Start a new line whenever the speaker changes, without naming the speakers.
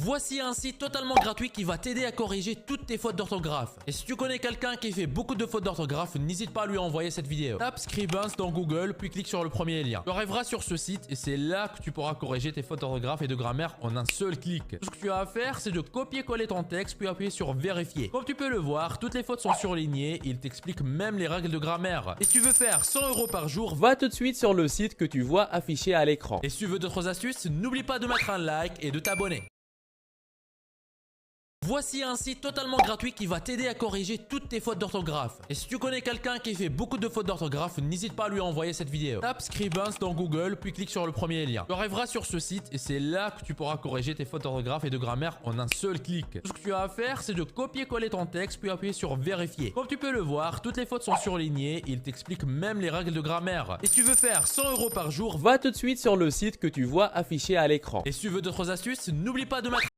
Voici un site totalement gratuit qui va t'aider à corriger toutes tes fautes d'orthographe. Et si tu connais quelqu'un qui fait beaucoup de fautes d'orthographe, n'hésite pas à lui envoyer cette vidéo. Tape Scribens dans Google, puis clique sur le premier lien. Tu arriveras sur ce site et c'est là que tu pourras corriger tes fautes d'orthographe et de grammaire en un seul clic. Tout ce que tu as à faire, c'est de copier-coller ton texte, puis appuyer sur vérifier. Comme tu peux le voir, toutes les fautes sont surlignées, il t'explique même les règles de grammaire. Et si tu veux faire 100 € par jour,
Va tout de suite sur le site que tu vois affiché à l'écran.
et si tu veux d'autres astuces, n'oublie pas de mettre un like et de t'abonner. Voici un site totalement gratuit qui va t'aider à corriger toutes tes fautes d'orthographe. Et si tu connais quelqu'un qui fait beaucoup de fautes d'orthographe, n'hésite pas à lui envoyer cette vidéo. Tape Scribens dans Google, puis clique sur le premier lien. Tu arriveras sur ce site et c'est là que tu pourras corriger tes fautes d'orthographe et de grammaire en un seul clic. Tout ce que tu as à faire, c'est de copier-coller ton texte, puis appuyer sur vérifier. Comme tu peux le voir, toutes les fautes sont surlignées, il t'explique même les règles de grammaire. Et si tu veux faire 100 € par jour,
Va tout de suite sur le site que tu vois affiché à l'écran.
et si tu veux d'autres astuces, n'oublie pas de mettre